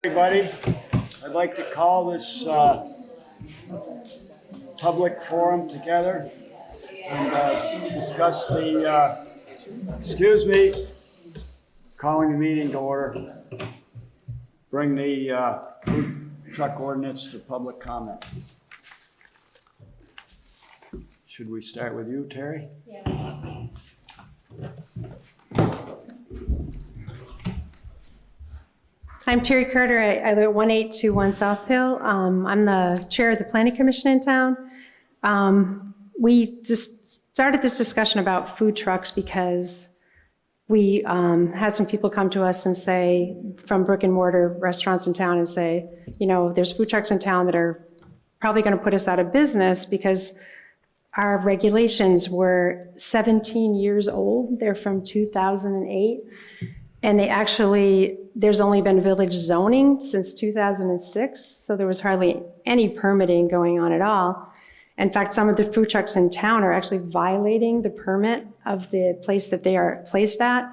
Everybody, I'd like to call this public forum together and discuss the, calling the meeting to order. Bring the food truck ordinance to public comment. Should we start with you, Terry? Yeah. I'm Terry Carter. I live at 1821 South Hill. I'm the chair of the Planning Commission in town. We just started this discussion about food trucks because we had some people come to us and say, from brick and mortar restaurants in town, and say, you know, there's food trucks in town that are probably going to put us out of business because our regulations were 17 years old. They're from 2008. And there's only been village zoning since 2006, so there was hardly any permitting going on at all. In fact, some of the food trucks in town are actually violating the permit of the place that they are placed at,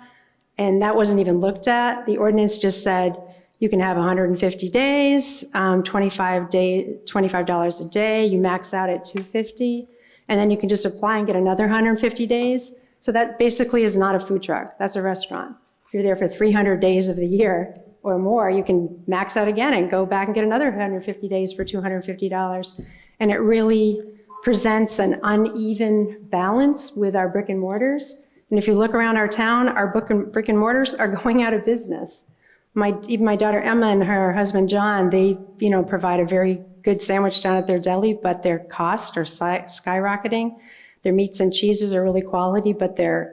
and that wasn't even looked at. The ordinance just said you can have 150 days, $25 a day, you max out at $250, and then you can just apply and get another 150 days. So that basically is not a food truck, that's a restaurant. If you're there for 300 days of the year or more, you can max out again and go back and get another 150 days for $250. And it really presents an uneven balance with our brick and mortars. And if you look around our town, our brick and mortars are going out of business. Even my daughter Emma and her husband John, they provide a very good sandwich down at their deli, but their costs are skyrocketing. Their meats and cheeses are really quality, but they've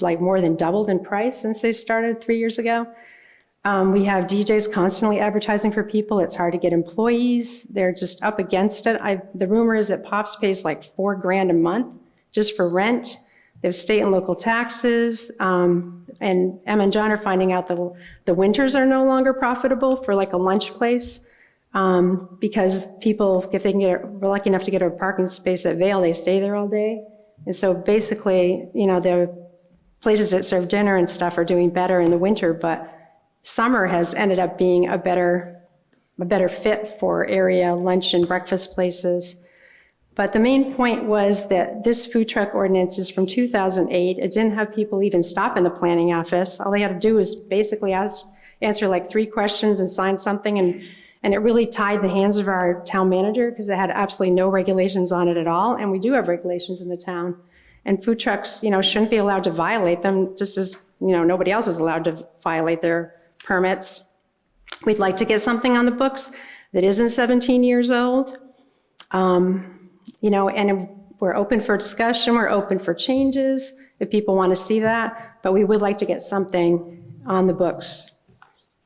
like more than doubled in price since they started 3 years ago. We have DJs constantly advertising for people. It's hard to get employees. They're just up against it. The rumor is that Pops pays like $4,000 a month just for rent. They have state and local taxes. And Emma and John are finding out that the winters are no longer profitable for like a lunch place because people, if we're lucky enough to get a parking space at Vail, they stay there all day. And so basically, the places that serve dinner and stuff are doing better in the winter, but summer has ended up being a better fit for area lunch and breakfast places. But the main point was that this food truck ordinance is from 2008. It didn't have people even stop in the planning office. All they had to do was basically answer like 3 questions and sign something, and it really tied the hands of our town manager because it had absolutely no regulations on it at all, and we do have regulations in the town. And food trucks, shouldn't be allowed to violate them, just as, nobody else is allowed to violate their permits. We'd like to get something on the books that isn't 17 years old. And we're open for discussion, we're open for changes if people want to see that, but we would like to get something on the books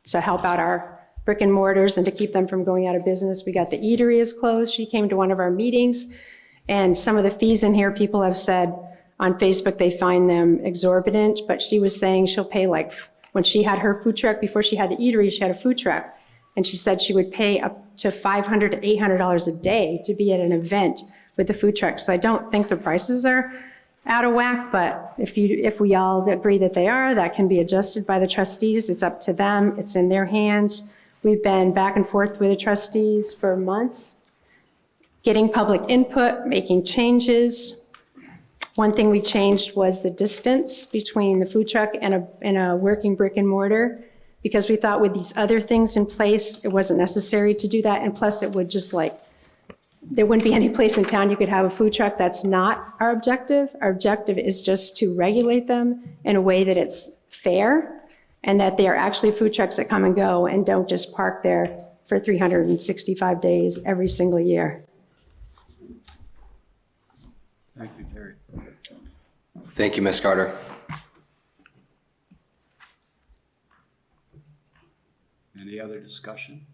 to help out our brick and mortars and to keep them from going out of business. We got the eatery is closed. She came to one of our meetings, and some of the fees in here, people have said on Facebook they find them exorbitant, but she was saying she'll pay like, when she had her food truck, before she had the eatery, she had a food truck, and she said she would pay up to $500 to $800 a day to be at an event with the food truck. So I don't think the prices are out of whack, but if we all agree that they are, that can be adjusted by the trustees. It's up to them, it's in their hands. We've been back and forth with the trustees for months, getting public input, making changes. One thing we changed was the distance between the food truck and a working brick and mortar, because we thought with these other things in place, it wasn't necessary to do that. And plus it would just there wouldn't be any place in town you could have a food truck. That's not our objective. Our objective is just to regulate them in a way that it's fair and that they are actually food trucks that come and go and don't just park there for 365 days every single year. Thank you, Terry. Thank you, Ms. Carter. Any other discussion?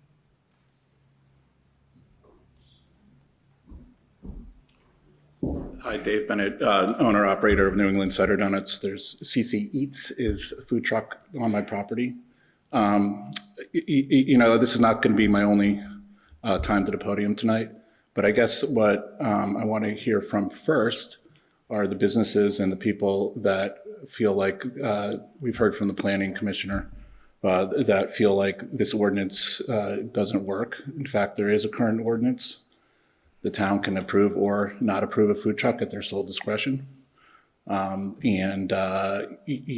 Hi, Dave Bennett, owner operator of New England Cider Donuts. There's CC Eats is a food truck on my property. This is not going to be my only time to the podium tonight, but I guess what I want to hear from first are the businesses and the people that feel like we've heard from the planning commissioner that feel like this ordinance doesn't work. In fact, there is a current ordinance. The town can approve or not approve a food truck at their sole discretion. You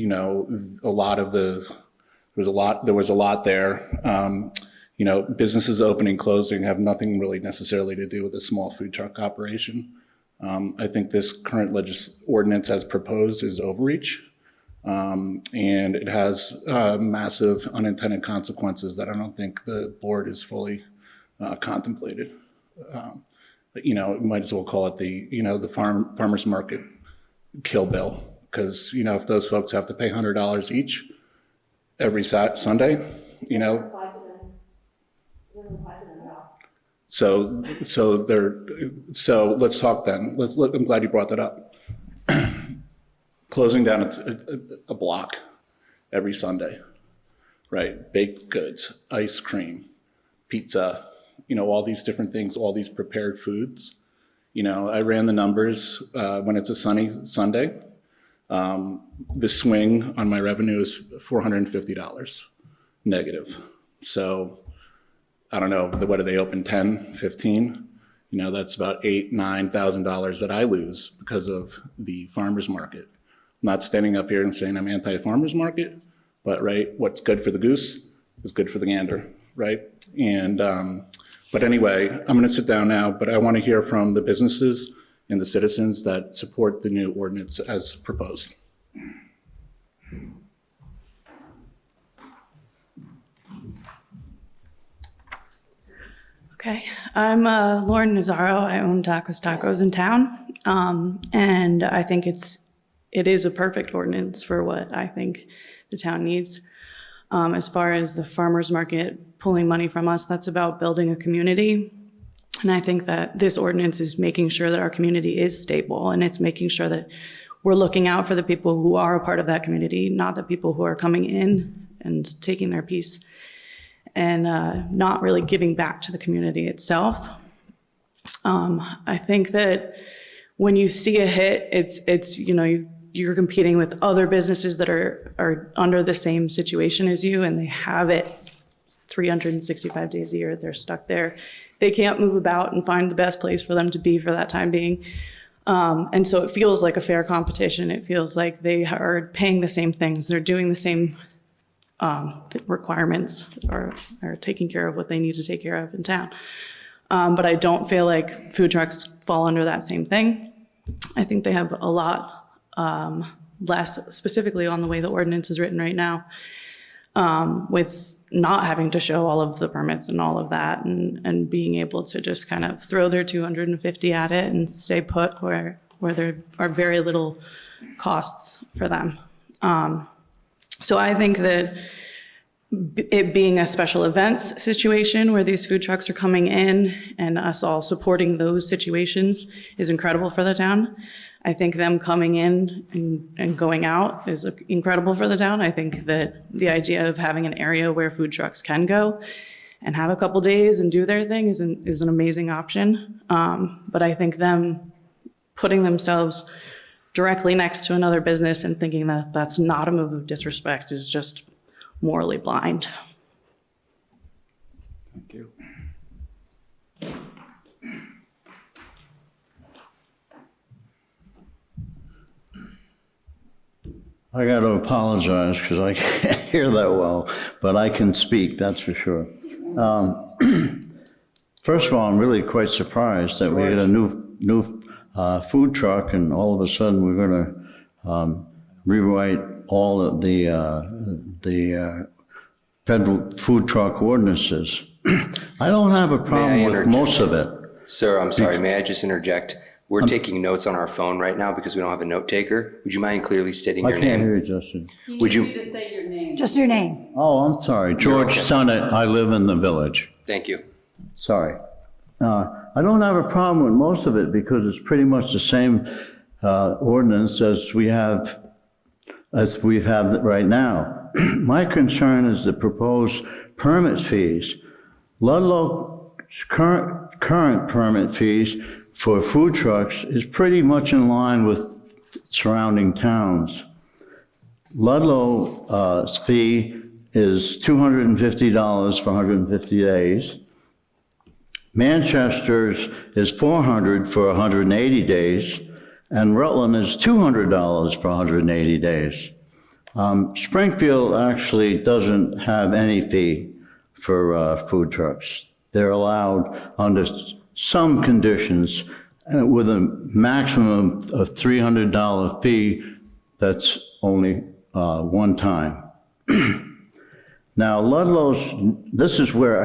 know, there was a lot there. You know, businesses opening, closing have nothing really necessarily to do with a small food truck operation. I think this current ordinance as proposed is overreach. And it has massive unintended consequences that I don't think the board is fully contemplated. You know, might as well call it the farmer's market kill bill, because, you know, if those folks have to pay $100 each every Sunday, you know. So let's talk then. I'm glad you brought that up. Closing down a block every Sunday, right? Baked goods, ice cream, pizza, you know, all these different things, all these prepared foods. You know, I ran the numbers when it's a sunny Sunday. The swing on my revenue is $450 negative. So I don't know, what do they open, 10, 15? You know, that's about $8,000, $9,000 that I lose because of the farmer's market. I'm not standing up here and saying I'm anti-farmer's market, but right, what's good for the goose is good for the gander, right? And, but anyway, I'm gonna sit down now, but I wanna hear from the businesses and the citizens that support the new ordinance as proposed. Okay, I'm Lauren Nazaro. I own Tacos in town, and I think it is a perfect ordinance for what I think the town needs. As far as the farmers market pulling money from us, that's about building a community, and I think that this ordinance is making sure that our community is stable, and it's making sure that we're looking out for the people who are a part of that community, not the people who are coming in and taking their piece, and not really giving back to the community itself. I think that when you see a hit, it's you know, you're competing with other businesses that are under the same situation as you, and they have it 365 days a year. They're stuck there. They can't move about and find the best place for them to be for that time being. And so it feels like a fair competition. It feels like they are paying the same things. They're doing the same requirements, are taking care of what they need to take care of in town. But I don't feel like food trucks fall under that same thing. I think they have a lot less, specifically on the way the ordinance is written right now, with not having to show all of the permits and all of that, and being able to just kind of throw their 250 at it and stay put where there are very little costs for them. So I think that it being a special events situation where these food trucks are coming in and us all supporting those situations is incredible for the town. I think them coming in and going out is incredible for the town. I think that the idea of having an area where food trucks can go and have a couple days and do their thing is an amazing option. But I think them putting themselves directly next to another business and thinking that that's not a move of disrespect is just morally blind. Thank you. I got to apologize because I can't hear that well, but I can speak, that's for sure. First of all, I'm really quite surprised that we get a new food truck, and all of a sudden we're going to rewrite all of the federal food truck ordinances. I don't have a problem with most of it. Sir, I'm sorry, may I just interject? We're taking notes on our phone right now because we don't have a note taker. Would you mind clearly stating I your can't name? hear you, Justin. Would you? to say your name. Just your name. Oh, I'm sorry. George okay. Sunnett, I live in the village. Thank you. Sorry. I don't have a problem with most of it because it's pretty much the same ordinance as we've had right now. My concern is the proposed permit fees. Ludlow's current permit fees for food trucks is pretty much in line with surrounding towns. Ludlow's fee is $250 for 150 days. Manchester's is $400 for 180 days, and Rutland is $200 for 180 days. Springfield actually doesn't have any fee for food trucks. They're allowed under some conditions with a maximum of $300 fee that's only one time. Now, Ludlow's, this is where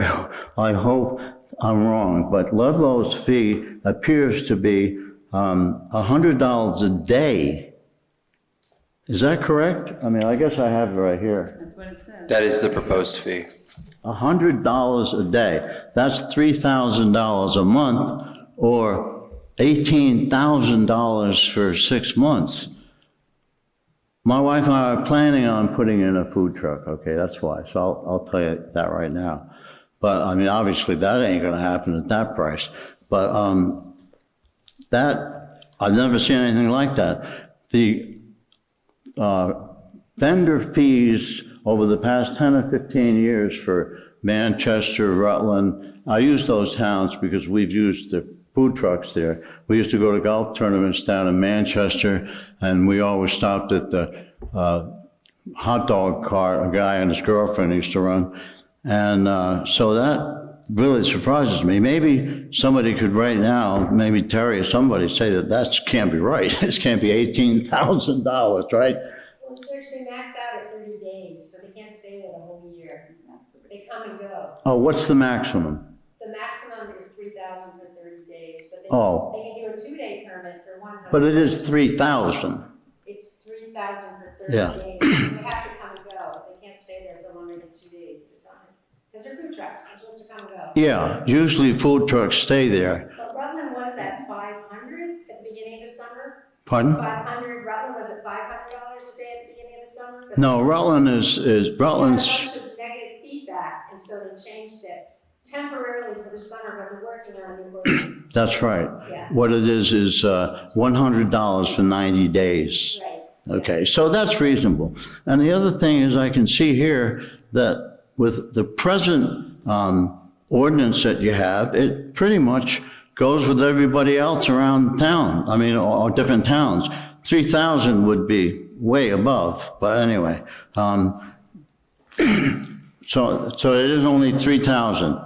I hope I'm wrong, but Ludlow's fee appears to be $100 a day. Is that correct? I mean, I guess I have it right here. That is the proposed fee. $100 a day. That's $3,000 a month, or $18,000 for 6 months. My wife and I are planning on putting in a food truck, okay, that's why. So I'll tell you that right now. But I mean, obviously that ain't gonna happen at that price. But that, I've never seen anything like that. The vendor fees over the past 10 or 15 years for Manchester, Rutland, I use those towns because we've used the food trucks there. We used to go to golf tournaments down in Manchester, and we always stopped at the hot dog cart a guy and his girlfriend used to run. And so that really surprises me. Maybe somebody could right now, maybe Terry or somebody, say that can't be right. This can't be $18,000, right? Well, George, they max out at 30 days, so they can't stay there the whole year. They come and go. Oh, what's the maximum? The maximum is 3,000 for 30 days, but they can do a 2-day permit for 100. But it is 3,000. It's 3,000 for 30 Yeah. days. They have to come and go. They can't stay there for longer than 2 days at a time. Because they're food trucks, they're supposed to come and go. Yeah, usually food trucks stay there. But Rutland was at 500 at the beginning of the summer. Pardon? 500, Rutland was at $500 a day at the beginning of the summer. But No, Rutland is they had a Rutland's, bunch of negative feedback, and so they changed it temporarily for the summer, but they're working on a new ordinance. that's right. Yeah. What it is $100 for 90 days. Right. Okay, so that's reasonable. And the other thing is I can see here that with the present ordinance that you have, it pretty much goes with everybody else around town. I mean, or different towns. 3,000 would be way above, but anyway. So it is only 3,000.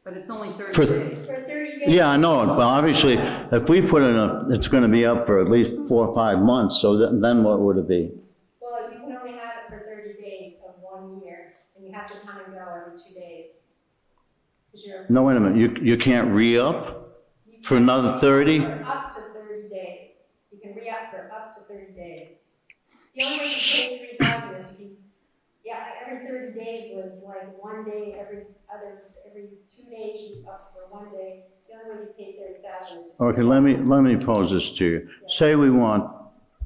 But it's only 30 For- days. For 30 days. Yeah, I know, but obviously, if we put in it's gonna be up for at least 4 or 5 months, so then what would it be? Well, you can only have it for 30 days of 1 year, and you have to come and go every 2 days. 'Cause you're- No, wait a minute, you can't re-up you for can another 30? For up to 30 days. You can re-up for up to 30 days. The only way you pay 3,000 is if you, every 30 days was like 1 day, every 2 days you up for 1 day. The only way you pay 30,000 is. Okay, let me pose this to you. Say we want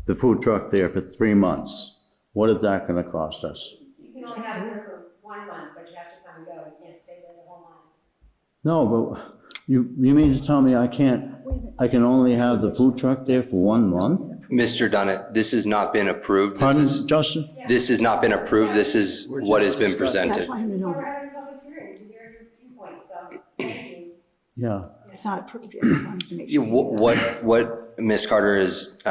the food truck there for 3 months. What is that gonna cost us? You can only have it there for 1 month, but you have to come and go. You can't stay there the whole month. No, but you mean to tell me I can only have the food truck there for 1 month? Mr. Dunnett, this has not been approved. Pardon, Justin? This has not been approved. This is what has been presented. I don't know. We're having a public hearing to hear your viewpoints, so thank you. Yeah. It's not approved yet. I wanted to make You- sure. What Ms. Carter is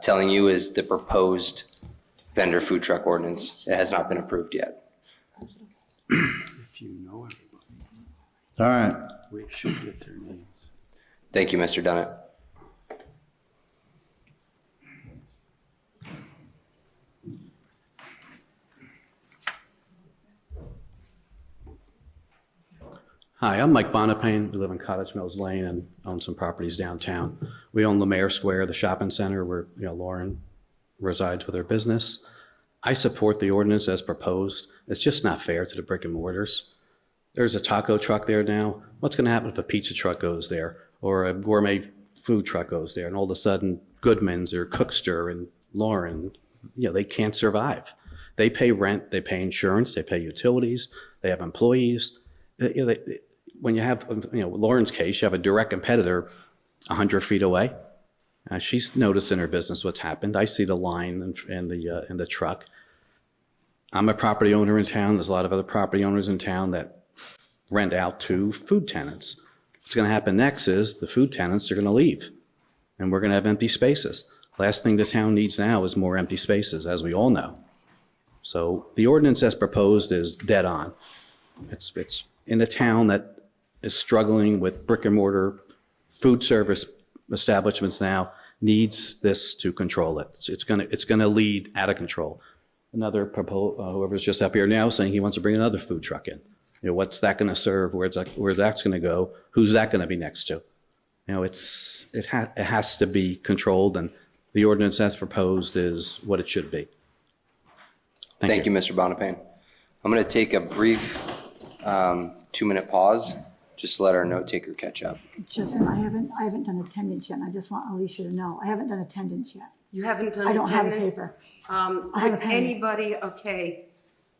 telling you is the proposed vendor food truck ordinance. It has not been approved yet. If you know everybody, All right. we should get their names. Thank you, Mr. Dunnett. Hi, I'm Mike Bonapane. We live in Cottage Mills Lane and own some properties downtown. We own Lemaire Square, the shopping center where Lauren resides with her business. I support the ordinance as proposed. It's just not fair to the brick and mortars. There's a taco truck there now. What's going to happen if a pizza truck goes there or a gourmet food truck goes there and all of a sudden Goodman's or Cookster and Lauren, they can't survive. They pay rent, they pay insurance, they pay utilities, they have employees. When you have, Lauren's case, you have a direct competitor 100 feet away. She's noticed in her business what's happened. I see the line in the truck. I'm a property owner in town. There's a lot of other property owners in town that rent out to food tenants. What's going to happen next is the food tenants are going to leave, and we're going to have empty spaces. Last thing the town needs now is more empty spaces, as we all know. So the ordinance as proposed is dead on. It's in a town that is struggling with brick and mortar food service establishments now, needs this to control it. It's going to lead out of control. Another whoever's just up here now saying he wants to bring another food truck in. You know, what's that going to serve? Where's that's going to go? Who's that going to be next to? You know, it has to be controlled, and the ordinance as proposed is what it should be. Thank you, Mr. Bonapane. I'm going to take a brief 2-minute pause, just to let our note taker catch up. Justin, I haven't done attendance yet, and I just want Alicia to know, I haven't done attendance yet. You haven't done I don't have a attendance? paper. Would have a pen. anybody, okay,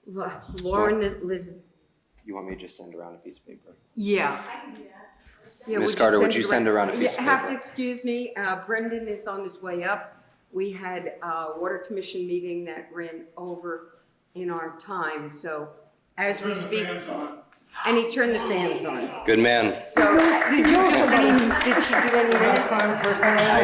Lauren, Liz, You want me to just send around a piece of paper? yeah. Yeah, Ms. you Carter, would send you it send around a piece You of have to paper? excuse me, Brendan is on his way up. We had a water commission meeting that ran over in our time, so as we speak. And he turned the fans on. Good man. So, did you do any minutes? I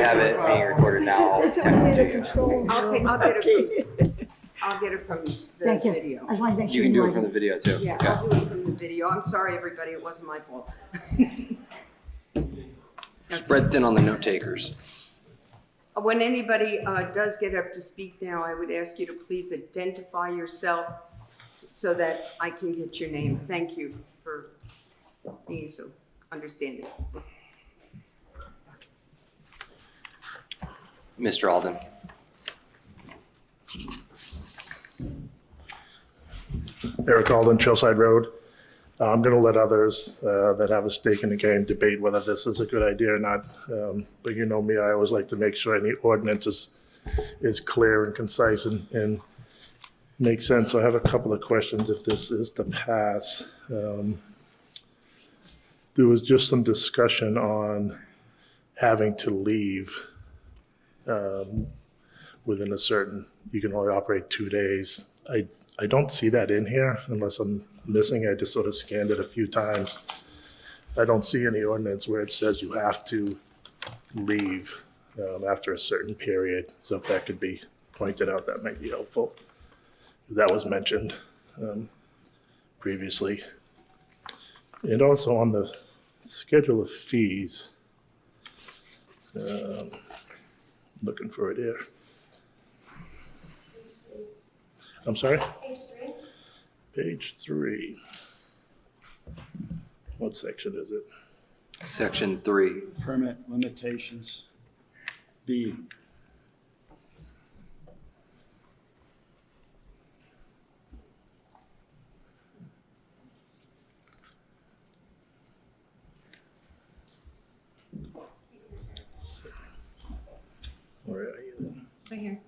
have it being recorded now. I'll text it to you. I'll get it from the Thank you. video. I just want to make sure You can you do it like from the video too. Yeah, Okay. I'll do it from the video. I'm sorry, everybody, it wasn't my fault. Spread thin on the note takers. When anybody does get up to speak now, I would ask you to please identify yourself so that I can get your name. Thank you for being so understanding. Mr. Alden. Eric Alden, Trailside Road. I'm going to let others that have a stake in the game debate whether this is a good idea or not. But you know me, I always like to make sure any ordinance is clear and concise and makes sense. So I have a couple of questions if this is to pass. There was just some discussion on having to leave within a certain, you can only operate 2 days. I don't see that in here unless I'm missing. I just sort of scanned it a few times. I don't see any ordinance where it says you have to leave after a certain period. So if that could be pointed out, that might be helpful. That was mentioned previously. And also on the schedule of fees, looking for it here. I'm sorry? Page 3. Page 3. What section is it? Section 3. Permit limitations. B. Where are you then? Right here.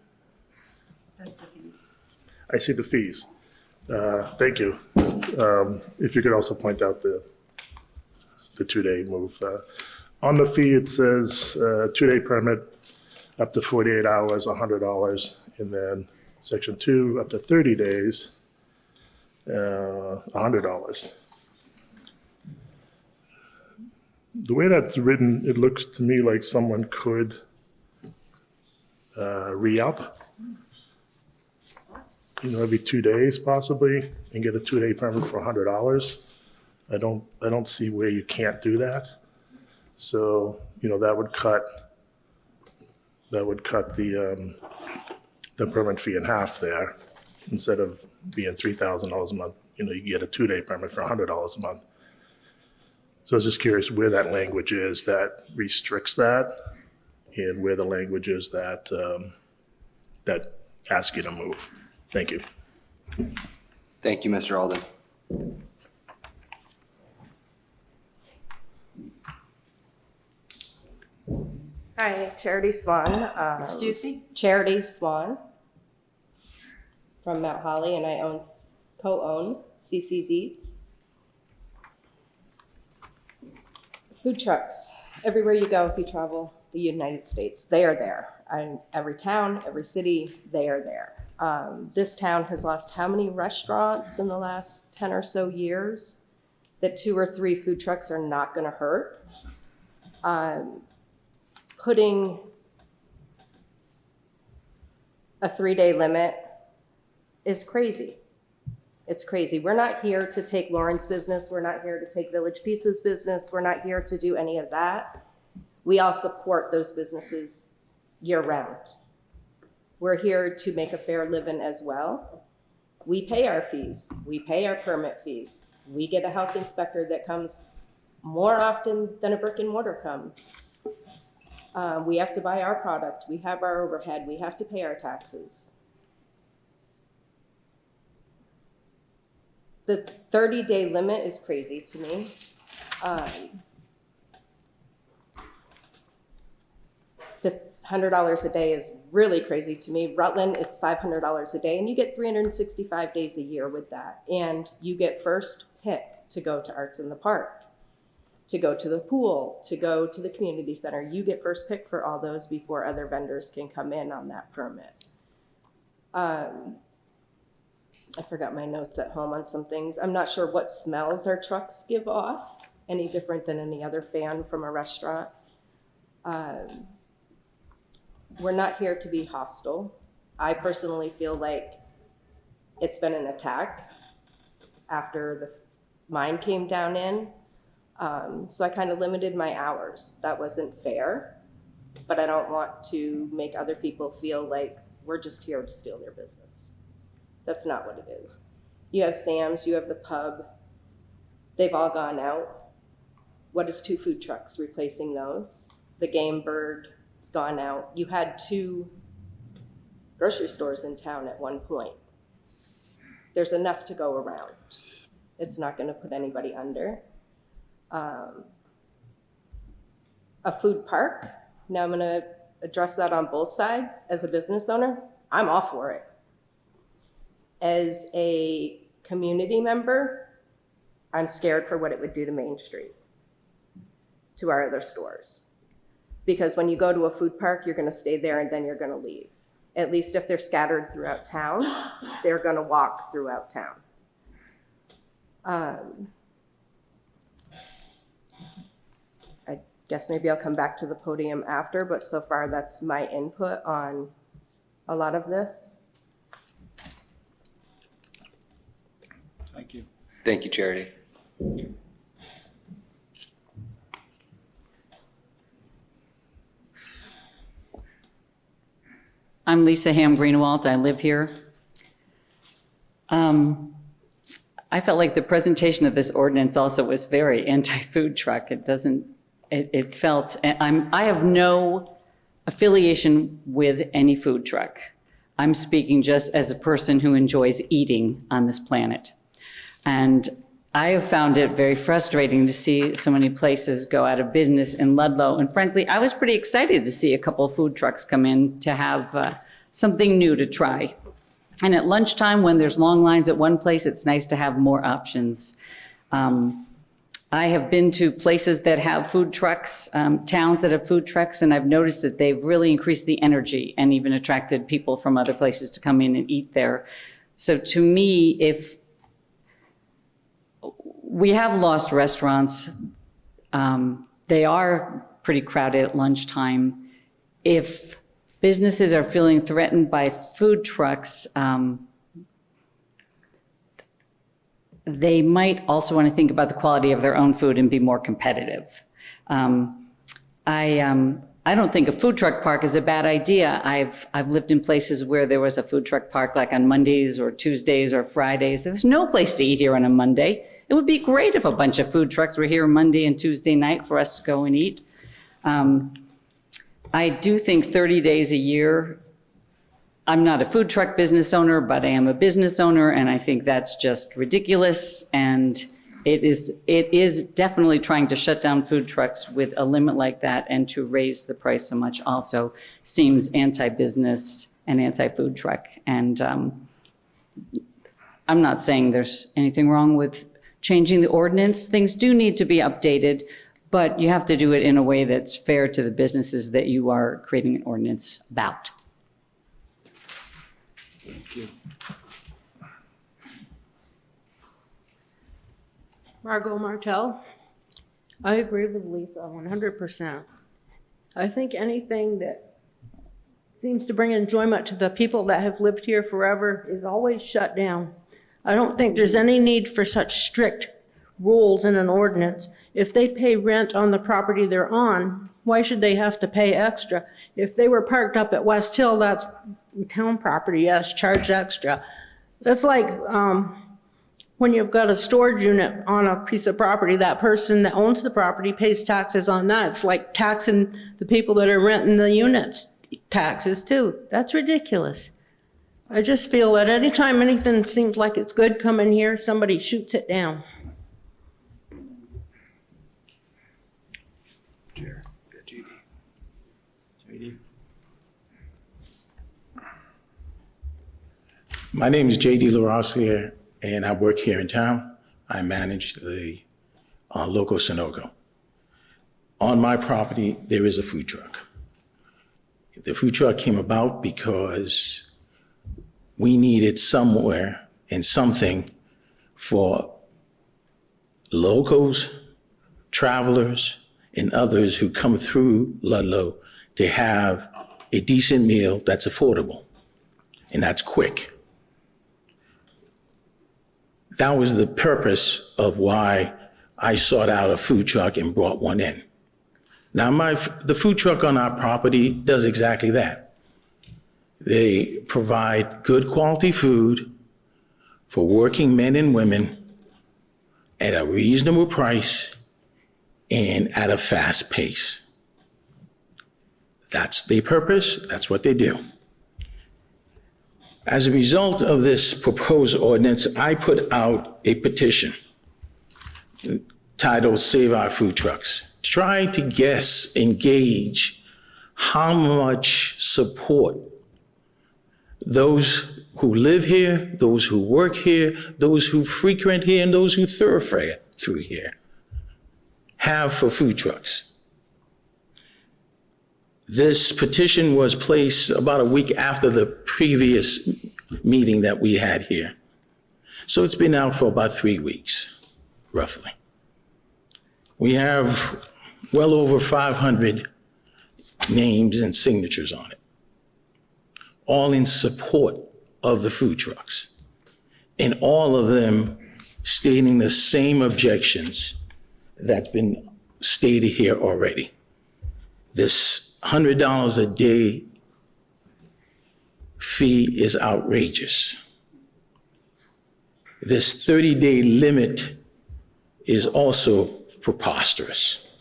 That's the fees. I see the fees. Thank you. If you could also point out the 2-day move. On the fee, it says 2-day permit, up to 48 hours, $100. And then section 2, up to 30 days, $100. The way that's written, it looks to me like someone could re-up, every 2 days possibly, and get a 2-day permit for $100. I don't see where you can't do that. So, that would cut the permit fee in half there. Instead of being $3,000 a month, you get a 2-day permit for $100 a month. So I was just curious where that language is that restricts that, and where the language is that that asks you to move. Thank you. Thank you, Mr. Alden. Hi, Charity Swan. Excuse me? Charity Swan from Mount Holly, and I co-own CC's Eats. Food trucks, everywhere you go if you travel the United States, they are there. And every town, every city, they are there. This town has lost how many restaurants in the last 10 or so years? That 2 or 3 food trucks are not gonna hurt. Putting a 3-day limit is crazy. It's crazy. We're not here to take Lauren's business. We're not here to take Village Pizza's business. We're not here to do any of that. We all support those businesses year round. We're here to make a fair living as well. We pay our fees. We pay our permit fees. We get a health inspector that comes more often than a brick and mortar comes. We have to buy our product. We have our overhead. We have to pay our taxes. The 30-day limit is crazy to me. The $100 a day is really crazy to me. Rutland, it's $500 a day, and you get 365 days a year with that. And you get first pick to go to Arts in the Park, to go to the pool, to go to the community center. You get first pick for all those before other vendors can come in on that permit. I forgot my notes at home on some things. I'm not sure what smells our trucks give off, any different than any other fan from a restaurant. We're not here to be hostile. I personally feel like it's been an attack after the mine came down in. So I kind of limited my hours. That wasn't fair, but I don't want to make other people feel like we're just here to steal their business. That's not what it is. You have Sam's, you have the pub. They've all gone out. What is 2 food trucks replacing those? The Game Bird has gone out. You had 2 grocery stores in town at one point. There's enough to go around. It's not going to put anybody under. A food park, now I'm going to address that on both sides. As a business owner, I'm all for it. As a community member, I'm scared for what it would do to Main Street, to our other stores. Because when you go to a food park, you're going to stay there and then you're going to leave. At least if they're scattered throughout town, they're going to walk throughout town. I guess maybe I'll come back to the podium after, but so far that's my input on a lot of this. Thank you. Thank you, Charity. I'm Lisa Ham Greenwald. I live here. I felt like the presentation of this ordinance also was very anti-food truck. It felt, I have no affiliation with any food truck. I'm speaking just as a person who enjoys eating on this planet. And I have found it very frustrating to see so many places go out of business in Ludlow. And frankly, I was pretty excited to see a couple of food trucks come in to have something new to try. And at lunchtime, when there's long lines at one place, it's nice to have more options. I have been to places that have food trucks, towns that have food trucks, and I've noticed that they've really increased the energy and even attracted people from other places to come in and eat there. So to me, if we have lost restaurants, they are pretty crowded at lunchtime. If businesses are feeling threatened by food trucks, they might also want to think about the quality of their own food and be more competitive. I don't think a food truck park is a bad idea. I've lived in places where there was a food truck park, like on Mondays or Tuesdays or Fridays. There's no place to eat here on a Monday. It would be great if a bunch of food trucks were here Monday and Tuesday night for us to go and eat. I do think 30 days a year, I'm not a food truck business owner, but I am a business owner, and I think that's just ridiculous. And it is definitely trying to shut down food trucks with a limit like that, and to raise the price so much also seems anti-business and anti-food truck. And I'm not saying there's anything wrong with changing the ordinance. Things do need to be updated, but you have to do it in a way that's fair to the businesses that you are creating an ordinance about. Thank Margot Martell. I agree with Lisa 100%. I think anything that seems to bring enjoyment to the people that have lived here forever is always shut down. I don't think there's any need for such strict rules in an ordinance. If they pay rent on the property they're on, why should they have to pay extra? If they were parked up at West Hill, that's town property, yes, charge extra. That's like when you've got a storage unit on a piece of property, that person that owns the property pays taxes on that. It's like taxing the people that are renting the units taxes too. That's ridiculous. I just feel that anytime anything seems like it's good coming here, somebody shoots it down. JD. My name is J.D. LaRoslier, and I work here in town. I manage the local Sunoco. On my property, there is a food truck. The food truck came about because we needed somewhere and something for locals, travelers, and others who come through Ludlow to have a decent meal that's affordable and that's quick. That was the purpose of why I sought out a food truck and brought one in. Now, the food truck on our property does exactly that. They provide good quality food for working men and women at a reasonable price and at a fast pace. That's their purpose, that's what they do. As a result of this proposed ordinance, I put out a petition titled Save Our Food Trucks, trying to gauge how much support those who live here, those who work here, those who frequent here, and those who thoroughfare through here have for food trucks. This petition was placed about a week after the previous meeting that we had here. So it's been out for about 3 weeks, roughly. We have well over 500 names and signatures on it, all in support of the food trucks, and all of them stating the same objections that's been stated here already. This $100 a day fee is outrageous. This 30-day limit is also preposterous.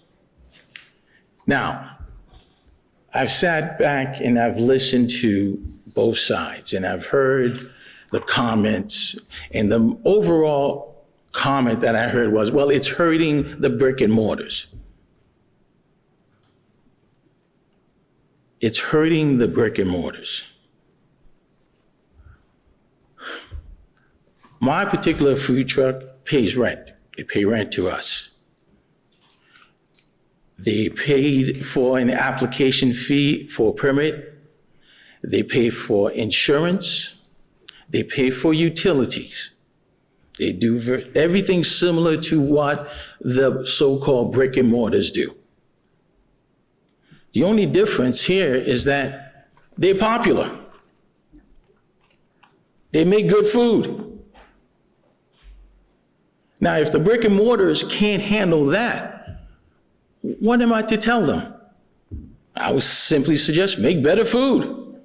Now, I've sat back and I've listened to both sides, and I've heard the comments, and the overall comment that I heard was, well, it's hurting the brick and mortars. It's hurting the brick and mortars. My particular food truck pays rent. They pay rent to us. They paid for an application fee for a permit. They pay for insurance. They pay for utilities. They do everything similar to what the so-called brick and mortars do. The only difference here is that they're popular. They make good food. Now, if the brick and mortars can't handle that, what am I to tell them? I would simply suggest make better food,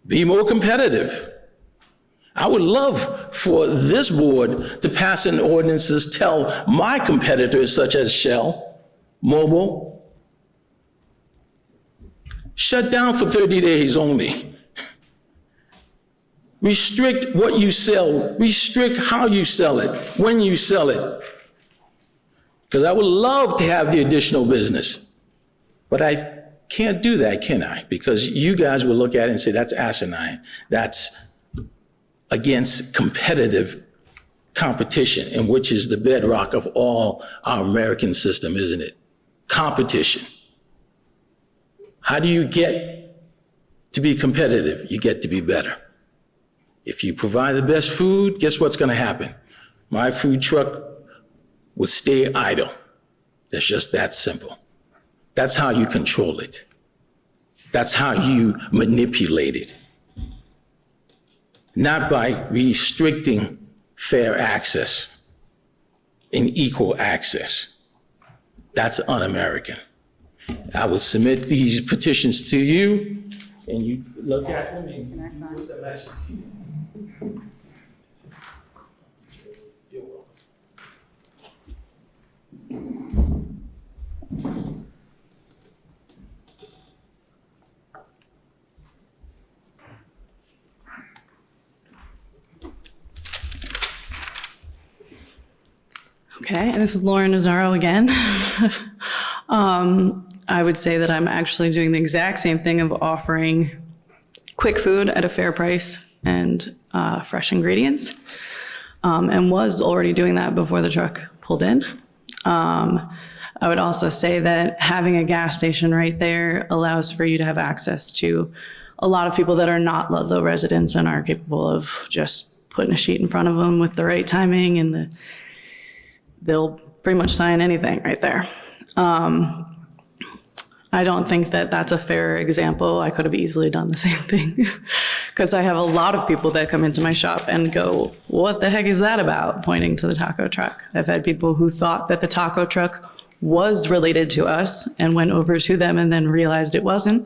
be more competitive. I would love for this board to pass an ordinance to tell my competitors such as Shell, Mobil, shut down for 30 days only. Restrict what you sell, restrict how you sell it, when you sell it. Because I would love to have the additional business, but I can't do that, can I? Because you guys will look at it and say, that's asinine. That's against competitive competition, and which is the bedrock of all our American system, isn't it? Competition. How do you get to be competitive? You get to be better. If you provide the best food, guess what's going to happen? My food truck would stay idle. It's just that simple. That's how you control it. That's how you manipulate it. Not by restricting fair access and equal access. That's un-American. I will submit these petitions to you, and you look at them and you put them next to you. You're welcome. Okay, and this is Lauren Nazaro again. I would say that I'm actually doing the exact same thing of offering quick food at a fair price and fresh ingredients, and was already doing that before the truck pulled in. I would also say that having a gas station right there allows for you to have access to a lot of people that are not Ludlow residents and are capable of just putting a sheet in front of them with the right timing, and they'll pretty much sign anything right there. I don't think that that's a fair example. I could have easily done the same thing because I have a lot of people that come into my shop and go, "What the heck is that about?" pointing to the taco truck. I've had people who thought that the taco truck was related to us and went over to them and then realized it wasn't.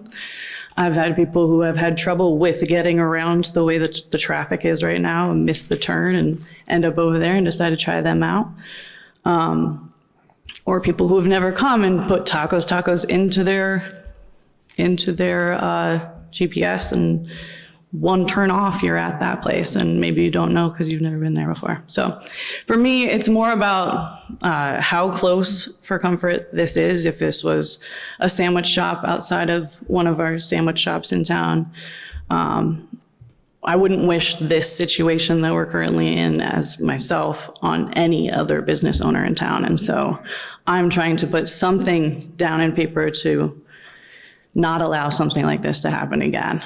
I've had people who have had trouble with getting around the way that the traffic is right now and miss the turn and end up over there and decide to try them out. Or people who have never come and put tacos into their GPS, and one turn off, you're at that place, and maybe you don't know because you've never been there before. So for me, it's more about how close for comfort this is. If this was a sandwich shop outside of one of our sandwich shops in town, I wouldn't wish this situation that we're currently in as myself on any other business owner in town. And so I'm trying to put something down in paper to not allow something like this to happen again.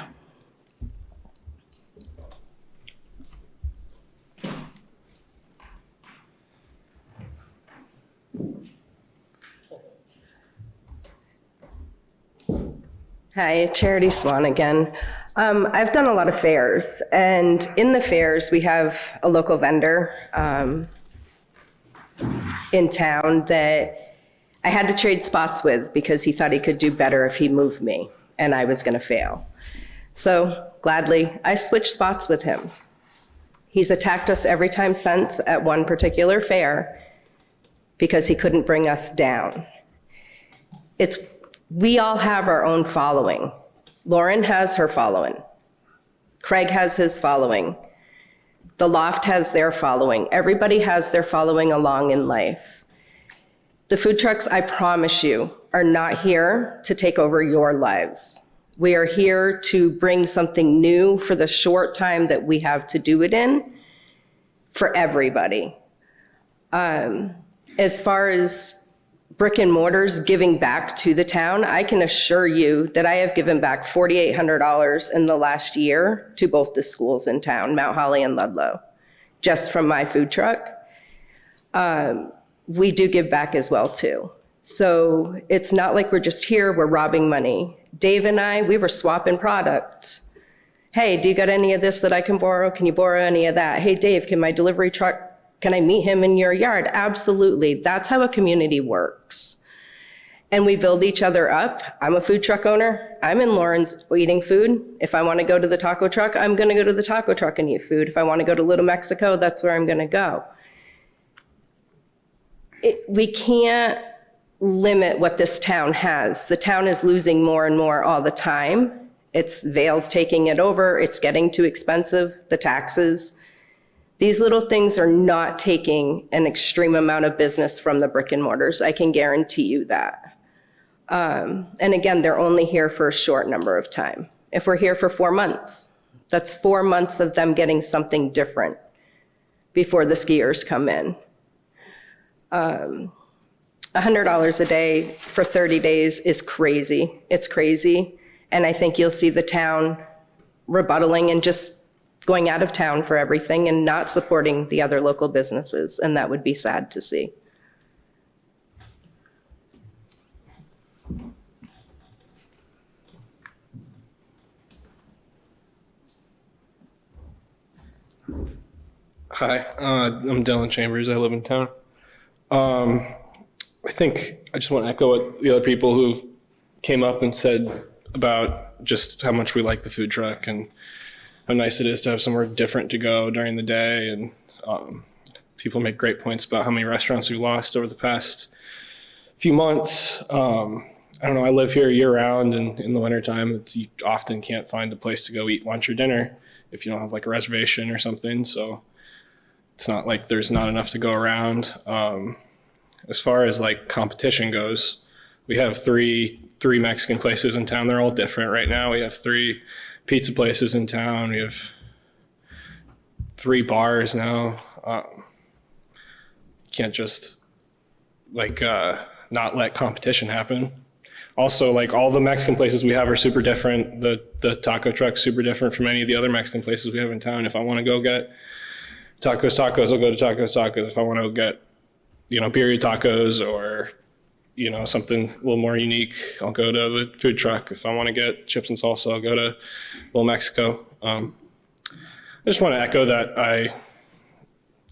Hi, Charity Swan again. I've done a lot of fairs, and in the fairs, we have a local vendor in town that I had to trade spots with because he thought he could do better if he moved me, and I was gonna fail. So gladly, I switched spots with him. He's attacked us every time since at one particular fair because he couldn't bring us down. We all have our own following. Lauren has her following. Craig has his following. The Loft has their following. Everybody has their following along in life. The food trucks, I promise you, are not here to take over your lives. We are here to bring something new for the short time that we have to do it in for everybody. As far as brick and mortars giving back to the town, I can assure you that I have given back $4,800 in the last year to both the schools in town, Mount Holly and Ludlow, just from my food truck. We do give back as well too. So it's not like we're just here, we're robbing money. Dave and I, we were swapping products. Hey, do you got any of this that I can borrow? Can you borrow any of that? Hey, Dave, can my delivery truck, can I meet him in your yard? Absolutely. That's how a community works. And we build each other up. I'm a food truck owner. I'm in Lawrence eating food. If I want to go to the taco truck, I'm going to go to the taco truck and eat food. If I want to go to Little Mexico, that's where I'm going to go. We can't limit what this town has. The town is losing more and more all the time. It's Vail's taking it over. It's getting too expensive, the taxes. These little things are not taking an extreme amount of business from the brick and mortars. I can guarantee you that. And again, they're only here for a short number of time. If we're here for 4 months, that's 4 months of them getting something different before the skiers come in. $100 a day for 30 days is crazy. It's crazy. And I think you'll see the town rebuttaling and just going out of town for everything and not supporting the other local businesses, and that would be sad to see. Hi, I'm Dylan Chambers. I live in town. I think I just want to echo what the other people who came up and said about just how much we like the food truck and how nice it is to have somewhere different to go during the day. And people make great points about how many restaurants we lost over the past few months. I don't know, I live here year round, and in the wintertime, you often can't find a place to go eat lunch or dinner if you don't have like a reservation or something. So it's not like there's not enough to go around. As far as like competition goes, we have three Mexican places in town. They're all different right now. We have 3 pizza places in town. We have 3 bars now. Can't just like not let competition happen. Also, like all the Mexican places we have are super different. The taco truck's super different from any of the other Mexican places we have in town. If I want to go get tacos, I'll go to tacos. If I want to go get, birria tacos or, something a little more unique, I'll go to the food truck. If I want to get chips and salsa, I'll go to Little Mexico. I just want to echo that I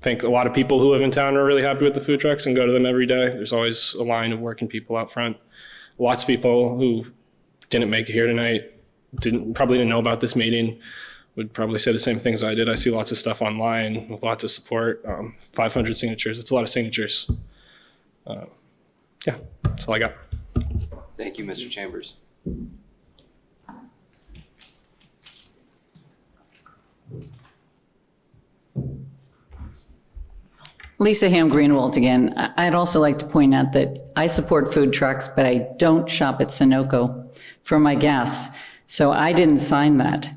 think a lot of people who live in town are really happy with the food trucks and go to them every day. There's always a line of working people out front. Lots of people who didn't make it here tonight, probably didn't know about this meeting, would probably say the same things I did. I see lots of stuff online with lots of support. 500 signatures, it's a lot of signatures. Yeah, that's all I got. Thank you, Mr. Chambers. Lisa Ham Greenwald again. I'd also like to point out that I support food trucks, but I don't shop at Sunoco for my gas. So I didn't sign that.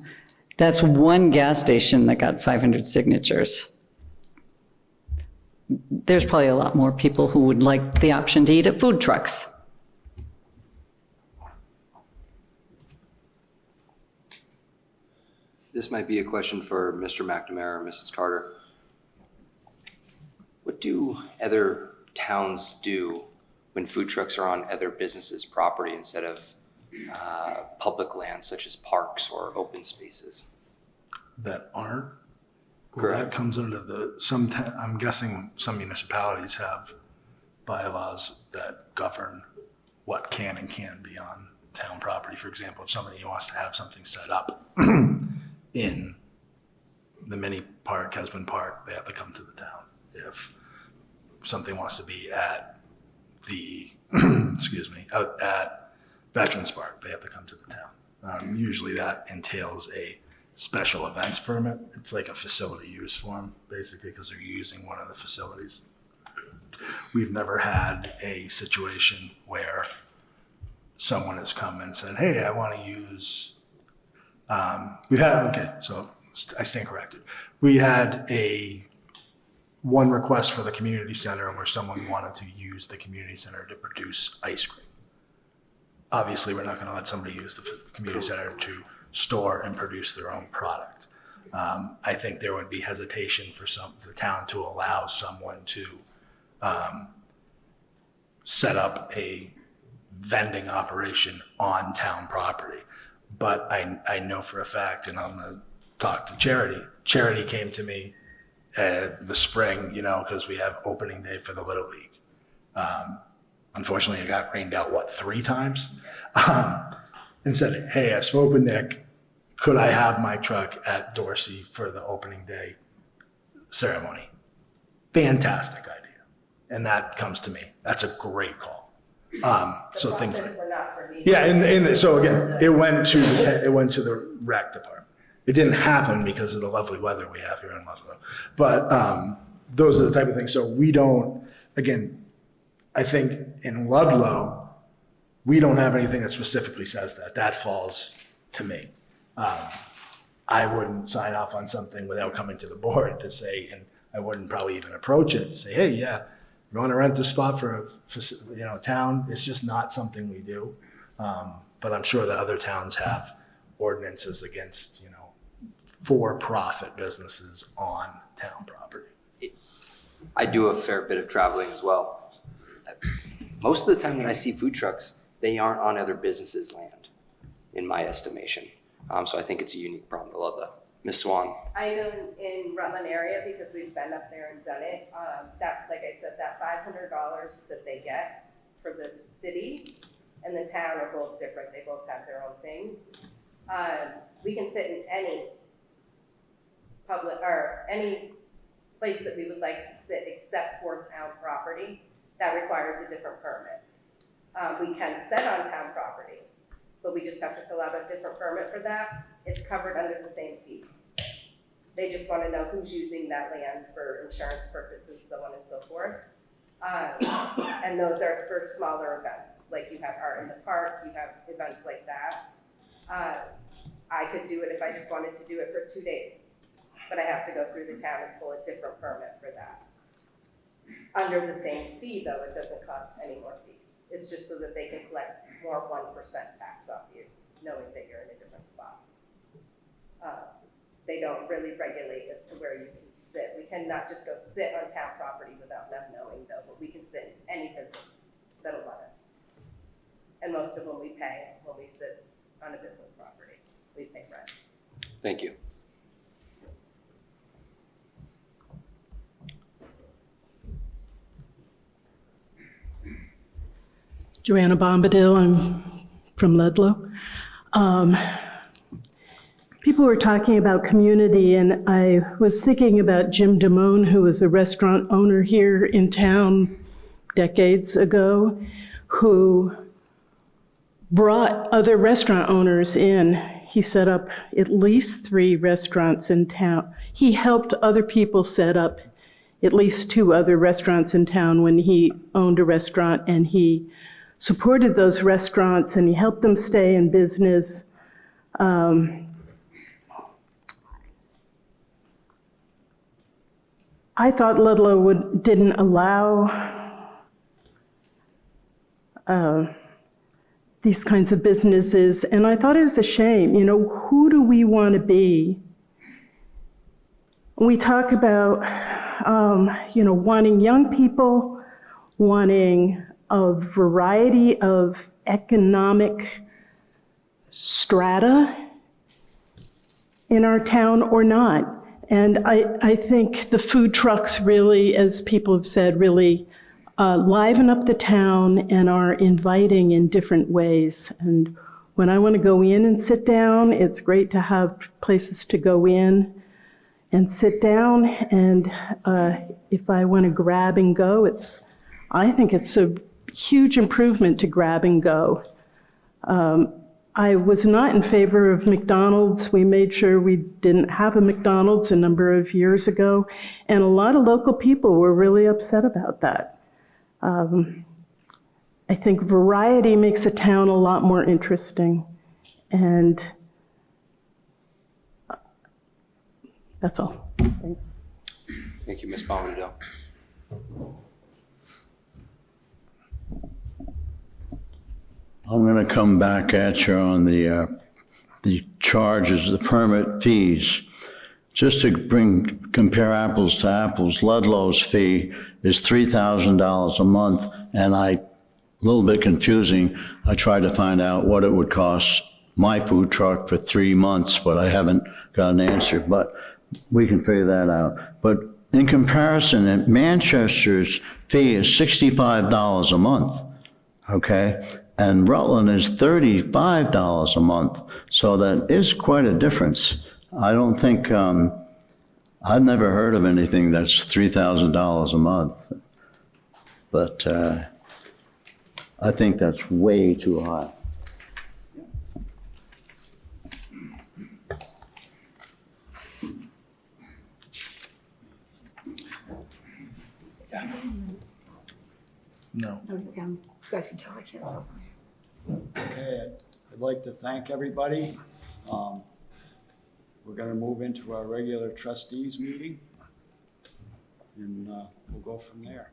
That's one gas station that got 500 signatures. There's probably a lot more people who would like the option to eat at food trucks. This might be a question for Mr. McNamara or Mrs. Carter. What do other towns do when food trucks are on other businesses' property instead of public land such as parks or open spaces? That aren't? Well, Correct. that comes under I'm guessing some municipalities have bylaws that govern what can and can't be on town property. For example, if somebody wants to have something set up in the mini park, Husband Park, they have to come to the town. If something wants to be at the, out at Veterans Park, they have to come to the town. Usually that entails a special events permit. It's like a facility use form, basically, because they're using one of the facilities. We've never had a situation where someone has come and said, hey, I want to use, I stand corrected. We had one request for the community center where someone wanted to use the community center to produce ice cream. Obviously, we're not going to let somebody use the community center to store and produce their own product. I think there would be hesitation for the town to allow someone to set up a vending operation on town property. But I know for a fact, and I'm going to talk to Charity. Charity came to me the spring, because we have opening day for the Little League. Unfortunately, it got rained out, 3 times? And said, hey, I've spoken with Nick. Could I have my truck at Dorsey for the opening day ceremony? Fantastic idea. And that comes to me. That's a great call. So things like yeah, and so again, it went to the rec department. It didn't happen because of the lovely weather we have here in Ludlow. But those are the type of things. So we don't, again, I think in Ludlow, we don't have anything that specifically says that. That falls to me. I wouldn't sign off on something without coming to the board to say, and I wouldn't probably even approach it to say, hey, yeah, you want to rent this spot for a town? It's just not something we do. But I'm sure that other towns have ordinances against, for-profit businesses on town property. I do a fair bit of traveling as well. Most of the time that I see food trucks, they aren't on other businesses' land, in my estimation. So I think it's a unique problem to Ludlow. Ms. Swan? I know in Rutland area, because we've been up there and done it, that, like I said, that $500 that they get for the city and the town are both different. They both have their own things. We can sit in any public, or any place that we would like to sit except for town property. That requires a different permit. We can sit on town property, but we just have to fill out a different permit for that. It's covered under the same fees. They just want to know who's using that land for insurance purposes, so on and so forth. And those are for smaller events, like you have art in the park, you have events like that. I could do it if I just wanted to do it for 2 days, but I have to go through the town and pull a different permit for that. Under the same fee, though, it doesn't cost any more fees. It's just so that they can collect more 1% tax off you, knowing that you're in a different spot. They don't really regulate as to where you can sit. We cannot just go sit on town property without them knowing, though, but we can sit in any business that'll let us. And most of them we pay when we sit on a business property. We pay rent. Thank you. Joanna Bombadil, I'm from Ludlow. People were talking about community, and I was thinking about Jim Damone, who was a restaurant owner here in town decades ago, who brought other restaurant owners in. He set up at least 3 restaurants in town. He helped other people set up at least 2 other restaurants in town when he owned a restaurant, and he supported those restaurants and he helped them stay in business. I thought Ludlow didn't allow these kinds of businesses, and I thought it was a shame. You know, who do we want to be? We talk about, wanting young people, wanting a variety of economic strata in our town or not. And I think the food trucks really, as people have said, really liven up the town and are inviting in different ways. And when I want to go in and sit down, it's great to have places to go in and sit down. And if I want to grab and go, I think it's a huge improvement to grab and go. I was not in favor of McDonald's. We made sure we didn't have a McDonald's a number of years ago, and a lot of local people were really upset about that. I think variety makes a town a lot more interesting, and that's all. Thanks. Thank you, Ms. Bombadil. I'm going to come back at you on the charges, the permit fees. Just to compare apples to apples, Ludlow's fee is $3,000 a month, and a little bit confusing, I tried to find out what it would cost my food truck for 3 months, but I haven't got an answer, but we can figure that out. But in comparison, Manchester's fee is $65 a month, okay? And Rutland is $35 a month, so that is quite a difference. I don't think, I've never heard of anything that's $3,000 a month, but I think that's way too high. No. You guys can tell I can't talk. Okay, I'd like to thank everybody. We're going to move into our regular trustees meeting, and we'll go from there.